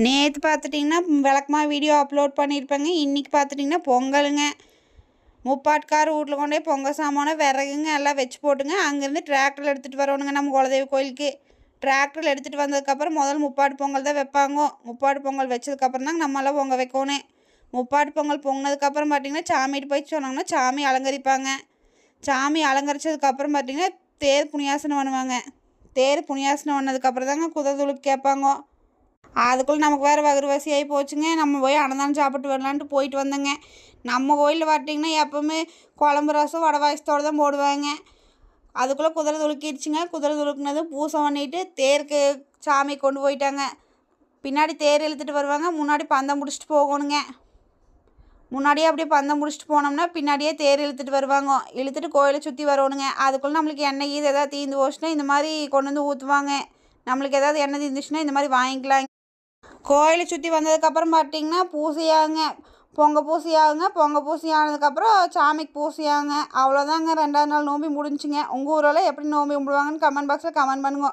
நேற்று பார்த்துட்டிங்கன்னா விளக்கமா வீடியோ அப்லோட் பண்ணியிருப்பேங்க. இன்றைக்கி பார்த்துட்டிங்கன்னா பொங்கலுங்க. முப்பாட்கார் வீட்டில் கொண்டு போய் பொங்கல் சாமான விறகுங்க எல்லாம் வச்சு போட்டுங்க. அங்கேருந்து டிராக்டரில் எடுத்துகிட்டு வரணுங்க நம்ம குலதெய்வ கோயிலுக்கு. டிராக்டரில் எடுத்துகிட்டு வந்ததுக்கப்புறம் முதல் முப்பாடு பொங்கல் தான் வைப்பாங்க. முப்பாடு பொங்கல் வச்சதுக்கப்புறம் தாங்க நம்மளாம் பொங்க வைக்கணும். முப்பாடு பொங்கல் பொங்கினதுக்கப்புறம் பார்த்திங்கன்னா சாமிகிட்ட போய் சொன்னாங்கன்னா சாமி அலங்கரிப்பாங்க. சாமி அலங்கரிச்சதுக்கப்புறம் பார்த்திங்கன்னா தேர் புனியாசனம் பண்ணுவாங்க. தேர் புனியாசனம் பண்ணதுக்கப்புறம் தாங்க குதிரை கேட்பாங்க. அதுக்குள்ளே நமக்கு வேறு வகுறு ஆகி போச்சுங்க. நம்ம போய் அன்னதானம் சாப்பிட்டு வரலான்ட்டு போயிட்டு வந்தேங்க. நம்ம கோயிலில் பார்த்திங்கன்னா எப்போவுமே குழம்பு ரசம் வடை பாயசத்தோடு தான் போடுவாங்க. அதுக்குள்ளே குதிரை துளுக்கிடுச்சுங்க. குதிரை துளுக்குனதும் பூசை பண்ணிவிட்டு தேருக்கு சாமி கொண்டு போயிட்டாங்க. பின்னாடி தேர் இழுத்துட்டு வருவாங்க. முன்னாடி பந்தம் முடிச்சுட்டு போகணுங்க. முன்னாடியே அப்படியே பந்தம் முடிச்சுட்டு போனோம்னா பின்னாடியே தேர் இழுத்துட்டு வருவாங்க. இழுத்துட்டு கோயிலை சுற்றி வரணுங்க. அதுக்குள்ளே நம்மளுக்கு எண்ணெய் இது எதாவது தீர்ந்து போச்சுன்னா இந்த மாதிரி கொண்டு வந்து ஊற்றுவாங்க. நம்மளுக்கு எதாவது எண்ணெய் தீர்ந்துச்சுன்னா இந்த மாதிரி வாங்கிக்கலாம். கோயிலை சுற்றி வந்ததுக்கப்புறம் பார்த்திங்கன்னா பூசையாகுங்க. பொங்க பூசை ஆனதுக்கப்புறம் சாமிக்கு பூசையாகுங்க. அவ்வளோதாங்க. 2வது நாள் நோம்பி முடிஞ்சுங்க. உங்கள் ஊரெல்லாம் எப்படி நோம்பி கும்பிடுவாங்கன்னு கமெண்ட் பாக்ஸில் கமெண்ட் பண்ணுங்க.